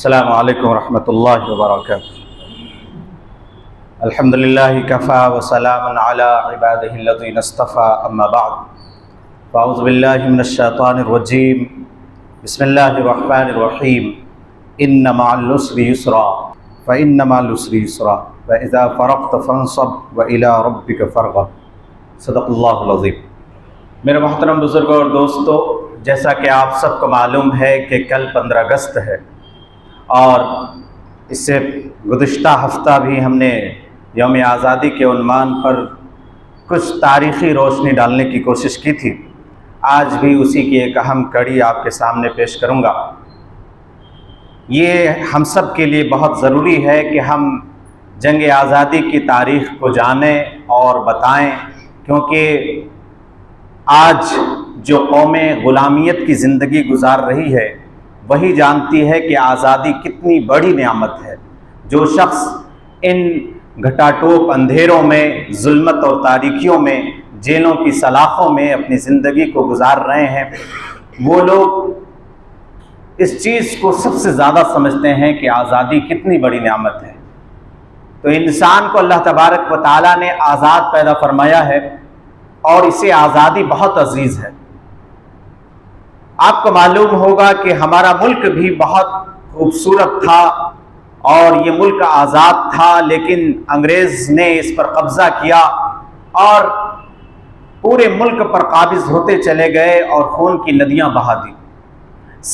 السلام علیکم ورحمۃ اللہ وبرکاتہ۔ الحمد للہ کفا وسلام علی عبادہ الذین اصطفى، اما بعد فاعوذ باللہ من الشیطان الرجیم، بسم اللہ الرحمن الرحیم۔ ان مع العسر یسرا فإن مع العسر یسرا فإذا فرغت فانصب وإلی ربک فارغب۔ صدق اللہ العظیم۔ میرے محترم بزرگوں اور دوستو، جیسا کہ آپ سب کو معلوم ہے کہ کل 15 اگست ہے، اور اس سے گزشتہ ہفتہ بھی ہم نے یوم آزادی کے عنوان پر کچھ تاریخی روشنی ڈالنے کی کوشش کی تھی۔ آج بھی اسی کی ایک اہم کڑی آپ کے سامنے پیش کروں گا۔ یہ ہم سب کے لیے بہت ضروری ہے کہ ہم جنگ آزادی کی تاریخ کو جانیں اور بتائیں، کیونکہ آج جو قومیں غلامیت کی زندگی گزار رہی ہے وہی جانتی ہے کہ آزادی کتنی بڑی نعمت ہے۔ جو شخص ان گھٹاٹوپ اندھیروں میں، ظلمت اور تاریکیوں میں، جیلوں کی سلاخوں میں اپنی زندگی کو گزار رہے ہیں، وہ لوگ اس چیز کو سب سے زیادہ سمجھتے ہیں کہ آزادی کتنی بڑی نعمت ہے۔ تو انسان کو اللہ تبارک و تعالیٰ نے آزاد پیدا فرمایا ہے، اور اسے آزادی بہت عزیز ہے۔ آپ کو معلوم ہوگا کہ ہمارا ملک بھی بہت خوبصورت تھا اور یہ ملک آزاد تھا، لیکن انگریز نے اس پر قبضہ کیا اور پورے ملک پر قابض ہوتے چلے گئے اور خون کی ندیاں بہا دی۔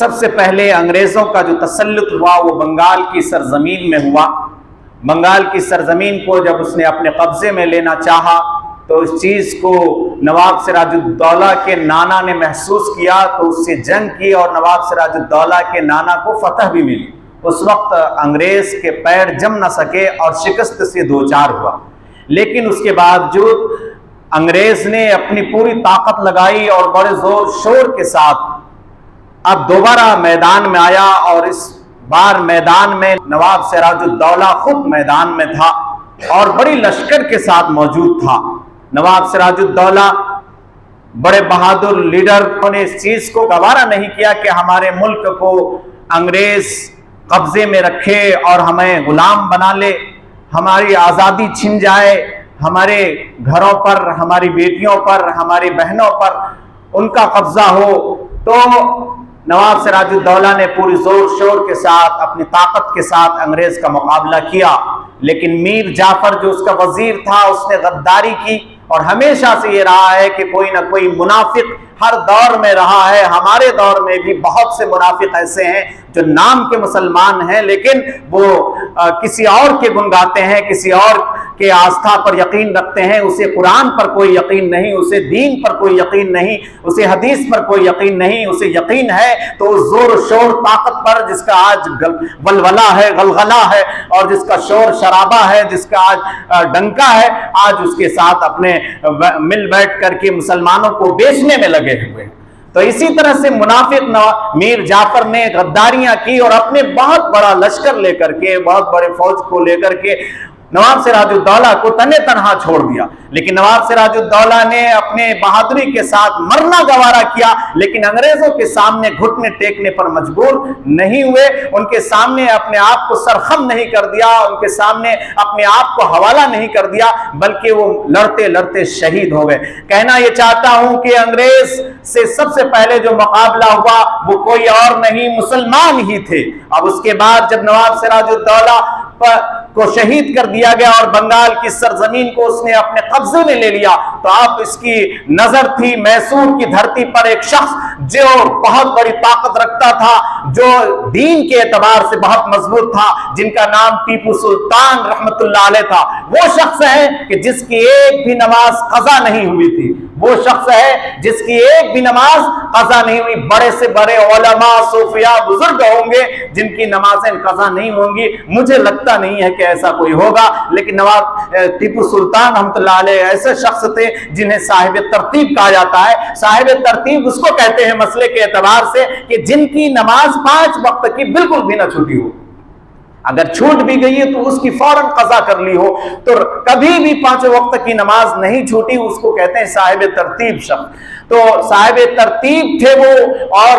سب سے پہلے انگریزوں کا جو تسلط ہوا وہ بنگال کی سرزمین میں ہوا۔ بنگال کی سرزمین کو جب اس نے اپنے قبضے میں لینا چاہا تو اس چیز کو نواب سراج الدولہ کے نانا نے محسوس کیا، تو اس سے جنگ کی اور نواب سراج الدولہ کے نانا کو فتح بھی ملی۔ اس وقت انگریز کے پیر جم نہ سکے اور شکست سے دوچار ہوا، لیکن اس کے باوجود انگریز نے اپنی پوری طاقت لگائی اور بڑے زور شور کے ساتھ اب دوبارہ میدان میں آیا، اور اس بار میدان میں نواب سراج الدولہ خود میدان میں تھا اور بڑی لشکر کے ساتھ موجود تھا۔ نواب سراج الدولہ بڑے بہادر لیڈر نے اس چیز کو گوارا نہیں کیا کہ ہمارے ملک کو انگریز قبضے میں رکھے اور ہمیں غلام بنا لے، ہماری آزادی چھن جائے، ہمارے گھروں پر، ہماری بیٹیوں پر، ہماری بہنوں پر ان کا قبضہ ہو۔ تو نواب سراج الدولہ نے پوری زور شور کے ساتھ اپنی طاقت کے ساتھ انگریز کا مقابلہ کیا، لیکن میر جعفر جو اس کا وزیر تھا اس نے غداری کی، اور ہمیشہ سے یہ رہا ہے کہ کوئی نہ کوئی منافق ہر دور میں رہا ہے۔ ہمارے دور میں بھی بہت سے منافق ایسے ہیں جو نام کے مسلمان ہیں، لیکن وہ کسی اور کے گن گاتے ہیں، کسی اور کے آستھا پر یقین رکھتے ہیں۔ اسے قرآن پر کوئی یقین نہیں، اسے دین پر کوئی یقین نہیں، اسے حدیث پر کوئی یقین نہیں۔ اسے یقین ہے تو اس زور و شور طاقت پر جس کا آج ولولہ ہے، غلغلہ ہے، اور جس کا شور شرابہ ہے، جس کا آج ڈنکا ہے، آج اس کے ساتھ اپنے مل بیٹھ کر کے مسلمانوں کو بیچنے میں لگے ہوئے ہیں۔ تو اسی طرح سے منافق میر جعفر نے غداریاں کی اور اپنے بہت بڑا لشکر لے کر کے، بہت بڑے فوج کو لے کر کے نواب سراج الدولہ کو تنے تنہا چھوڑ دیا۔ لیکن نواب سراج الدولہ نے اپنے بہادری کے ساتھ مرنا گوارا کیا، لیکن انگریزوں کے سامنے گھٹنے ٹیکنے پر مجبور نہیں ہوئے، ان کے سامنے اپنے آپ کو سرخم نہیں کر دیا، ان کے سامنے اپنے آپ کو حوالہ نہیں کر دیا، بلکہ وہ لڑتے لڑتے شہید ہو گئے۔ کہنا یہ چاہتا ہوں کہ انگریز سے سب سے پہلے جو مقابلہ ہوا وہ کوئی اور نہیں، مسلمان ہی تھے۔ اب اس کے بعد جب نواب سراج الدولہ کو شہید کر دیا گیا اور بنگال کی سرزمین کو اس نے اپنے قبضے میں لے لیا، تو اب اس کی نظر تھی میسور کی دھرتی پر ایک شخص جو بہت بڑی طاقت رکھتا تھا، جو دین کے اعتبار سے بہت مضبوط تھا، جن کا نام ٹیپو سلطان رحمت اللہ علیہ تھا۔ وہ شخص ہے کہ جس کی ایک بھی نماز قضا نہیں ہوئی تھی، وہ شخص ہے جس کی ایک بھی نماز قضا نہیں ہوئی۔ بڑے سے بڑے علماء، صوفیاء، بزرگ ہوں گے جن کی نمازیں قضا نہیں ہوں گی، مجھے لگتا نہیں ہے کہ ایسا کوئی ہوگا، لیکن نواب ٹیپو سلطان رحمت اللہ علیہ ایسے شخص تھے جنہیں صاحب ترتیب کہا جاتا ہے۔ صاحب ترتیب اس کو کہتے ہیں مسئلے کے اعتبار سے کہ جن کی نماز 5 وقت کی بالکل بھی نہ چھوٹی ہو، اگر چھوٹ بھی گئی ہے تو اس کی فوراً قضا کر لی ہو، تو کبھی بھی 5 وقت کی نماز نہیں چھوٹی، اس کو کہتے ہیں صاحب ترتیب شخص۔ تو صاحب ترتیب تھے وہ، اور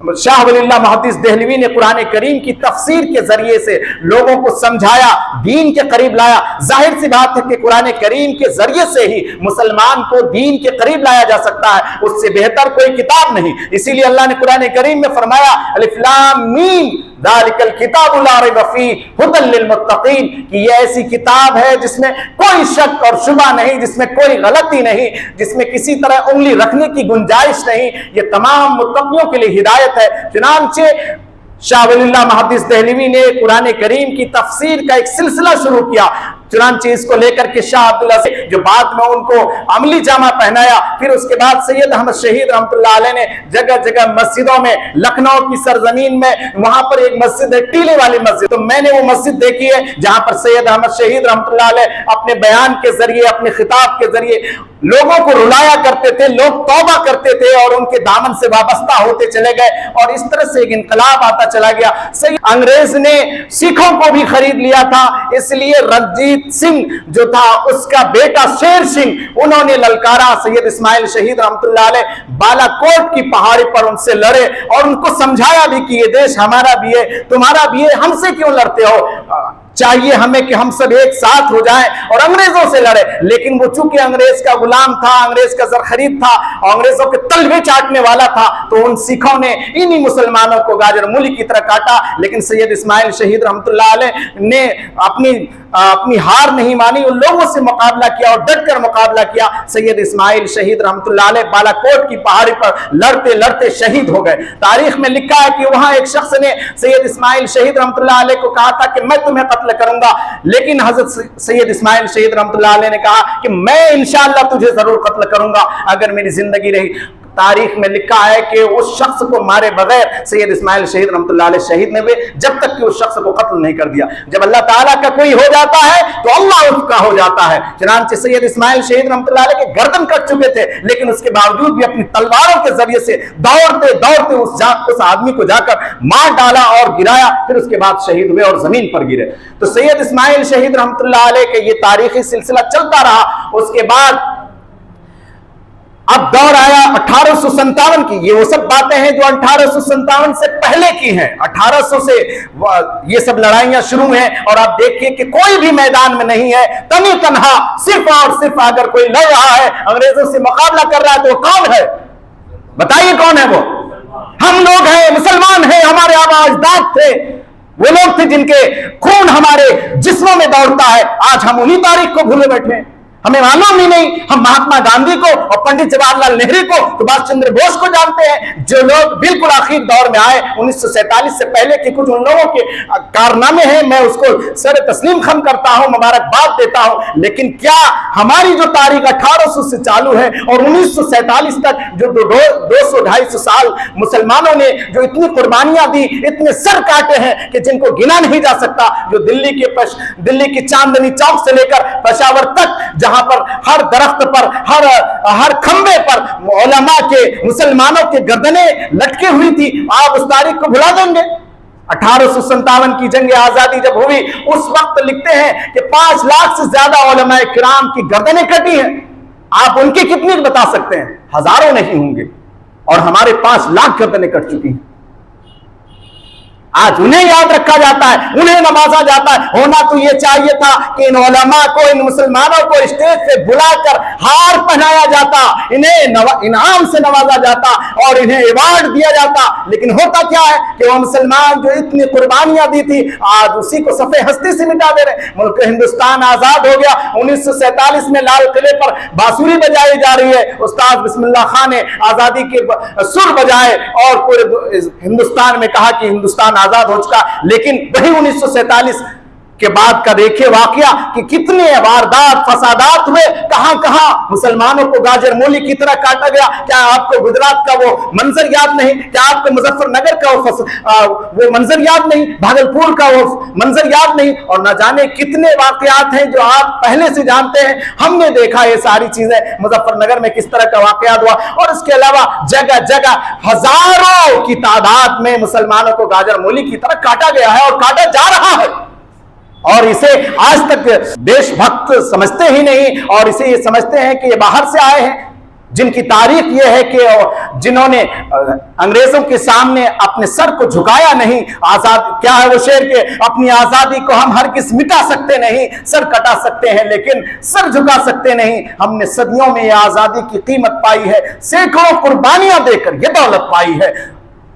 شاہ ولی اللہ محدث دہلوی نے قرآن کریم کی تفسیر کے ذریعے سے لوگوں کو سمجھایا، دین کے قریب لایا۔ ظاہر سی بات ہے کہ قرآن کریم کے ذریعے سے ہی مسلمان کو دین کے قریب لایا جا سکتا ہے، اس سے بہتر کوئی کتاب نہیں۔ اسی لیے اللہ نے قرآن کریم میں فرمایا الف لام میم ذالک الکتاب لا ریب فیہ ھدی للمتقین، کہ یہ ایسی کتاب ہے جس میں کوئی شک اور شبہ نہیں، جس میں کوئی غلطی نہیں، جس میں کسی طرح انگلی رکھنے کی گنجائش نہیں، یہ تمام متقیوں کے لیے ہدایت ہے۔ چنانچہ شاہ ولی اللہ محدث دہلوی نے قرآن کریم کی تفسیر کا ایک سلسلہ شروع کیا، چنانچہ اس کو لے کر کے شاہ عبداللہ سے جو بعد میں ان کو عملی جامہ پہنایا، پھر اس کے بعد سید احمد شہید رحمۃ اللہ علیہ نے جگہ جگہ مسجدوں میں، لکھنؤ کی سرزمین میں وہاں پر ایک مسجد ہے ٹیلے والی مسجد، تو میں نے وہ مسجد دیکھی ہے جہاں پر سید احمد شہید رحمۃ اللہ علیہ اپنے بیان کے ذریعے، اپنے خطاب کے ذریعے لوگوں کو رلایا کرتے تھے، لوگ توبہ کرتے تھے اور ان کے دامن سے وابستہ ہوتے چلے گئے، اور اس طرح سے ایک انقلاب آتا چلا گیا۔ انگریز نے سکھوں کو بھی خرید لیا تھا، اس لیے رنجیت سنگھ جو تھا اس کا بیٹا شیر سنگھ، انہوں نے للکارا، سید اسماعیل شہید رحمۃ اللہ علیہ بالا کوٹ کی پہاڑی پر ان سے لڑے اور ان کو سمجھایا بھی کہ یہ دیش ہمارا بھی ہے، تمہارا بھی ہے، ہم سے کیوں لڑتے ہو؟ چاہیے ہمیں کہ ہم سب ایک ساتھ ہو جائیں اور انگریزوں سے لڑے۔ لیکن وہ چونکہ انگریز کا غلام تھا، انگریز کا زرخرید تھا، انگریزوں کے تلوے چاٹنے والا تھا، تو ان سکھوں نے انہی مسلمانوں کو گاجر مولی کی طرح کاٹا۔ لیکن سید اسماعیل شہید رحمۃ اللہ علیہ نے اپنی ہار نہیں مانی، ان لوگوں سے مقابلہ کیا اور ڈٹ کر مقابلہ کیا۔ سید اسماعیل شہید رحمۃ اللہ علیہ بالا کوٹ کی پہاڑی پر لڑتے لڑتے شہید ہو گئے۔ تاریخ میں لکھا ہے کہ وہاں ایک شخص نے سید اسماعیل شہید رحمۃ اللہ علیہ کو کہا تھا کہ میں تمہیں قتل کروں گا، لیکن حضرت سید اسماعیل شہید رحمۃ اللہ علیہ نے کہا کہ میں انشاءاللہ تجھے ضرور قتل کروں گا اگر میری زندگی رہی۔ تاریخ میں لکھا ہے کہ اس شخص کو مارے بغیر سید اسماعیل شہید رحمۃ اللہ علیہ شہید نے ہوئے جب تک کہ اس شخص کو قتل نہیں کر دیا۔ جب اللہ تعالیٰ کا کوئی ہو جاتا ہے تو اللہ اس کا ہو جاتا ہے۔ چنانچہ سید اسماعیل شہید رحمۃ اللہ علیہ کے گردن کٹ چکے تھے، لیکن اس کے باوجود بھی اپنی تلواروں کے ذریعے سے دوڑتے دوڑتے اس آدمی کو جا کر مار ڈالا اور گرایا، پھر اس کے بعد شہید ہوئے اور زمین پر گرے۔ تو سید اسماعیل شہید رحمۃ اللہ علیہ کا یہ تاریخی سلسلہ چلتا رہا۔ اس کے بعد اب دور آیا 1857 کی۔ یہ وہ سب باتیں ہیں جو 1857 سے پہلے کی ہیں، 1800 سے یہ سب لڑائیاں شروع ہیں، اور آپ دیکھیے کہ کوئی بھی میدان میں نہیں ہے، تنہا تنہا صرف اور صرف اگر کوئی لڑ رہا ہے، انگریزوں سے مقابلہ کر رہا ہے تو وہ کون ہے؟ بتائیے کون ہے وہ؟ ہم لوگ ہیں، مسلمان ہیں، ہمارے آباء اجداد تھے، وہ لوگ تھے جن کے خون ہمارے جسموں میں دوڑتا ہے۔ آج ہم انہی تاریخ کو بھولے بیٹھے ہیں، ہمیں معلوم ہی نہیں۔ ہم مہاتما گاندھی کو اور پنڈت جواہر لال نہرو کو، سبھاش چندر بوس کو جانتے ہیں، جو لوگ بالکل آخر دور میں آئے 1947 سے پہلے کے کچھ ان لوگوں کے کارنامے ہیں، میں اس کو سر تسلیم خم کرتا ہوں، مبارکباد دیتا ہوں۔ لیکن کیا ہماری جو تاریخ 1800 سے چالو ہے اور 1947 تک جو 200-250 سال مسلمانوں نے جو اتنی قربانیاں دی، اتنے سر کاٹے ہیں کہ جن کو گنا نہیں جا سکتا، جو دلی کی چاندنی چوک سے لے کر پشاور تک، جہاں پر ہر درخت پر، ہر کھمبے پر علماء کے، مسلمانوں کے گردنیں لٹکے ہوئی تھی، آپ اس تاریخ کو بھلا دیں گے؟ 1857 کی جنگ آزادی جب ہوئی، اس وقت لکھتے ہیں کہ 5 لاکھ سے زیادہ علماء کرام کی گردنیں کٹی ہیں۔ آپ ان کی کتنی بتا سکتے ہیں؟ ہزاروں نہیں ہوں گے، اور ہمارے 5 لاکھ گردنیں کٹ چکی ہیں۔ آج انہیں یاد رکھا جاتا ہے، انہیں نوازا جاتا ہے۔ ہونا تو یہ چاہیے تھا کہ ان علماء کو، ان مسلمانوں کو اسٹیج سے بلا کر ہار پہنایا جاتا، انہیں انعام سے نوازا جاتا اور انہیں ایوارڈ دیا جاتا۔ لیکن ہوتا کیا ہے کہ وہ مسلمان جو اتنی قربانیاں دی تھی، آج اسی کو صفحے ہستی سے مٹا دے رہے۔ ملک ہندوستان آزاد ہو گیا، 1947 میں لال قلعے پر بانسری بجائی جا رہی ہے، استاد بسم اللہ خان نے آزادی کے سر بجائے اور پورے ہندوستان میں کہا کہ ہندوستان آزاد ہو چکا۔ لیکن وہی 1947 کے بعد کا دیکھیں واقعہ کہ کتنے واردات، فسادات ہوئے، کہاں کہاں مسلمانوں کو گاجر مولی کی طرح کاٹا گیا۔ کیا آپ کو گجرات کا وہ منظر یاد نہیں؟ کیا آپ کو مظفر نگر کا وہ منظر یاد نہیں؟ بھاگلپور کا وہ منظر یاد نہیں؟ اور نہ جانے کتنے واقعات ہیں جو آپ پہلے سے جانتے ہیں۔ ہم نے دیکھا یہ ساری چیزیں، مظفر نگر میں کس طرح کا واقعات ہوا، اور اس کے علاوہ جگہ جگہ ہزاروں کی تعداد میں مسلمانوں کو گاجر مولی کی طرح کاٹا گیا ہے اور کاٹا جا رہا ہے، اور اسے آج تک دیش بھکت سمجھتے ہی نہیں، اور اسے یہ سمجھتے ہیں کہ یہ باہر سے آئے ہیں۔ جن کی تاریخ یہ ہے کہ جنہوں نے انگریزوں کے سامنے اپنے سر کو جھکایا نہیں. آزاد کیا ہے وہ شعر کہ اپنی آزادی کو ہم ہرگز مٹا سکتے نہیں, سر کٹا سکتے ہیں لیکن سر جھکا سکتے نہیں. ہم نے صدیوں میں یہ آزادی کی قیمت پائی ہے, سینکڑوں قربانیاں دے کر یہ دولت پائی ہے.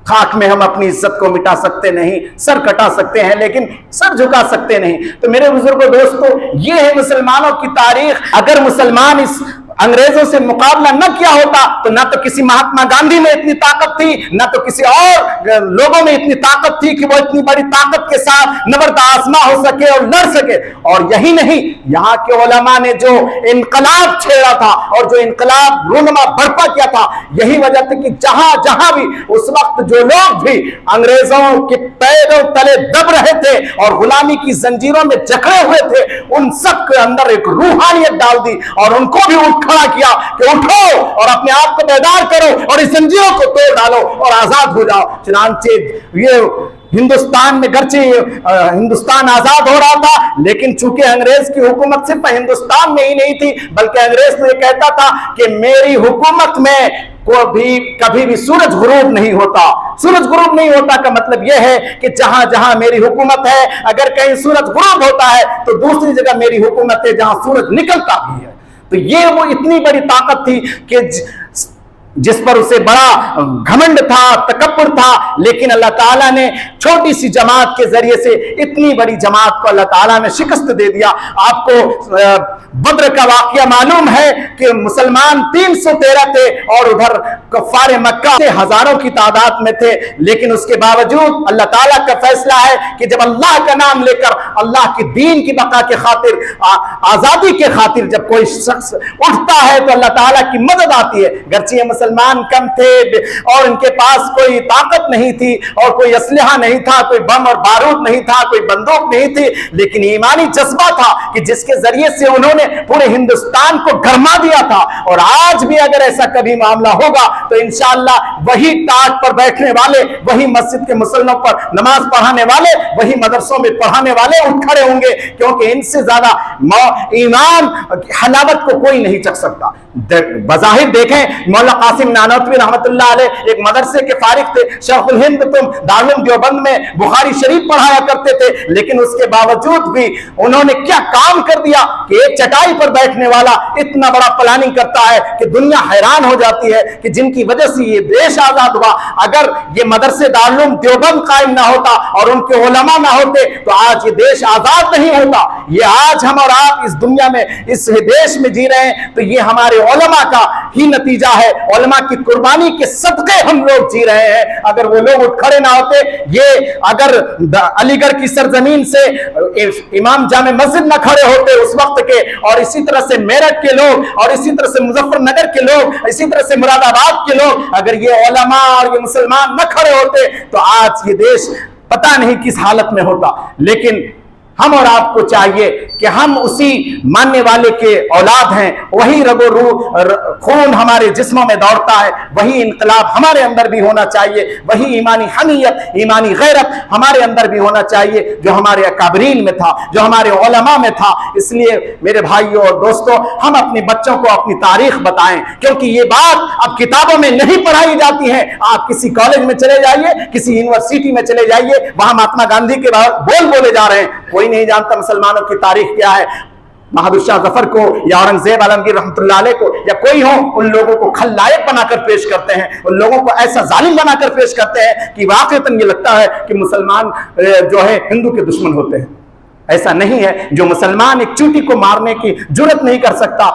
خاک میں ہم اپنی عزت کو مٹا سکتے نہیں, سر کٹا سکتے ہیں لیکن سر جھکا سکتے نہیں. تو میرے بزرگوں دوستو, یہ ہے مسلمانوں کی تاریخ. اگر مسلمان اس انگریزوں سے مقابلہ نہ کیا ہوتا تو نہ تو کسی مہاتما گاندھی میں اتنی طاقت تھی, نہ تو کسی اور لوگوں میں اتنی طاقت تھی کہ وہ اتنی بڑی طاقت کے ساتھ نبرد آزما ہو سکے اور لڑ سکے. اور یہی نہیں, یہاں کے علماء نے جو انقلاب چھیڑا تھا اور جو انقلاب رونما برپا کیا تھا, یہی وجہ تھی کہ جہاں جہاں بھی اس وقت جو لوگ بھی انگریزوں کے پیروں تلے دب رہے تھے اور غلامی کی زنجیروں میں جکڑے ہوئے تھے, ان سب کے اندر ایک روحانیت ڈال دی اور ان کو بھی کھڑا کیا کہ اٹھو اور اپنے آپ کو بیدار کرو اور اس زنجیروں کو توڑ ڈالو اور آزاد ہو جاؤ. چنانچہ یہ ہندوستان میں گرچہ ہندوستان آزاد ہو رہا تھا لیکن چونکہ انگریز کی حکومت صرف ہندوستان میں ہی نہیں تھی بلکہ انگریز تو یہ کہتا تھا کہ میری حکومت میں کبھی بھی سورج غروب نہیں ہوتا. سورج غروب نہیں ہوتا کا مطلب یہ ہے کہ جہاں جہاں میری حکومت ہے اگر کہیں سورج غروب ہوتا ہے تو دوسری جگہ میری حکومت ہے جہاں سورج نکلتا بھی ہے. تو یہ وہ اتنی بڑی طاقت تھی کہ جس پر اسے بڑا گھمنڈ تھا, تکبر تھا, لیکن اللہ تعالیٰ نے چھوٹی سی جماعت کے ذریعے سے اتنی بڑی جماعت کو اللہ تعالیٰ نے شکست دے دیا. آپ کو بدر کا واقعہ معلوم ہے کہ مسلمان 313 تھے اور ادھر کفار مکہ سے ہزاروں کی تعداد میں تھے, لیکن اس کے باوجود اللہ تعالیٰ کا فیصلہ ہے کہ جب اللہ کا نام لے کر اللہ کے دین کی بقا کے خاطر, آزادی کے خاطر جب کوئی شخص اٹھتا ہے تو اللہ تعالیٰ کی مدد آتی ہے. گرچہ مسلمان کم تھے اور ان کے پاس کوئی طاقت نہیں تھی اور کوئی اسلحہ نہیں تھا, کوئی بم اور بارود نہیں تھا, کوئی بندوق نہیں تھی, لیکن ایمانی جذبہ تھا کہ جس کے ذریعے سے انہوں نے پورے ہندوستان کو گرما دیا تھا. اور آج بھی اگر ایسا کبھی معاملہ ہوگا تو انشاءاللہ وہی ٹاٹ پر بیٹھنے والے, وہی مسجد کے مسلوں پر نماز پڑھانے والے, وہی مدرسوں میں پڑھانے والے اٹھ کھڑے ہوں گے, کیونکہ ان سے زیادہ ایمان حلاوت کو کوئی نہیں چکھ سکتا. بظاہر دیکھیں مولانا قاسم نانوتوی رحمت اللہ علیہ ایک مدرسے کے فارغ تھے, شیخ الہند تم دارالعلوم دیوبند میں بخاری شریف پڑھایا کرتے تھے, لیکن اس کے باوجود بھی انہوں نے کیا کام کر دیا کہ ایک چٹائی پر بیٹھنے والا اتنا بڑا پلاننگ کرتا ہے کہ دنیا حیران ہو جاتی ہے کہ جن کی وجہ سے یہ دیش آزاد ہوا. اگر یہ مدرسے دارالعلوم دیوبند قائم نہ ہوتا اور ان کے علماء نہ ہوتے تو آج یہ دیش آزاد نہیں ہوتا. یہ آج ہم اور آپ اس دنیا میں اس دیش میں جی رہے ہیں تو یہ ہمارے علماء کا ہی نتیجہ ہے, علماء کی قربانی کے صدقے ہم لوگ جی رہے ہیں. اگر وہ لوگ اٹھ کھڑے نہ ہوتے, یہ اگر علی گڑھ کی سرزمین سے امام جامع مسجد نہ کھڑے ہوتے اس وقت کے, اور اسی طرح سے میرٹھ کے لوگ, اور اسی طرح سے مظفر نگر کے لوگ, اسی طرح سے مراد آباد کے لوگ, اگر یہ علماء اور یہ مسلمان نہ کھڑے ہوتے تو آج یہ دیش پتہ نہیں کس حالت میں ہوتا. لیکن ہم اور آپ کو چاہیے کہ ہم اسی ماننے والے کے اولاد ہیں, وہی رگ و روح خون ہمارے جسموں میں دوڑتا ہے, وہی انقلاب ہمارے اندر بھی ہونا چاہیے, وہی ایمانی حمیت, ایمانی غیرت ہمارے اندر بھی ہونا چاہیے جو ہمارے اکابرین میں تھا, جو ہمارے علماء میں تھا. اس لیے میرے بھائیوں اور دوستوں, ہم اپنے بچوں کو اپنی تاریخ بتائیں, کیونکہ یہ بات اب کتابوں میں نہیں پڑھائی جاتی ہے. آپ کسی کالج میں چلے جائیے, کسی یونیورسٹی میں چلے جائیے, وہاں مہاتما گاندھی کے بول بولے جا رہے ہیں, کوئی نہیں جانتا مسلمانوں کی تاریخ کیا ہے. بہادر شاہ ظفر کو یا اورنگزیب عالمگیر رحمت اللہ علیہ کو یا کوئی ہو, ان لوگوں کو خلائق بنا کر پیش کرتے ہیں, ان لوگوں کو ایسا ظالم بنا کر پیش کرتے ہیں کہ واقعتاً یہ لگتا ہے کہ مسلمان جو ہے ہندو کے دشمن ہوتے ہیں. ایسا نہیں ہے. جو مسلمان ایک چونٹی کو مارنے کی جرت نہیں کر سکتا,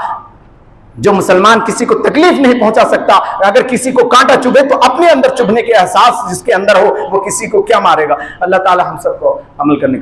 جو مسلمان کسی کو تکلیف نہیں پہنچا سکتا, اگر کسی کو کانٹا چبھے تو اپنے اندر چبھنے کے احساس جس کے اندر ہو وہ کسی کو کیا مارے گا. اللہ تعالی ہم سب کو عمل کرنے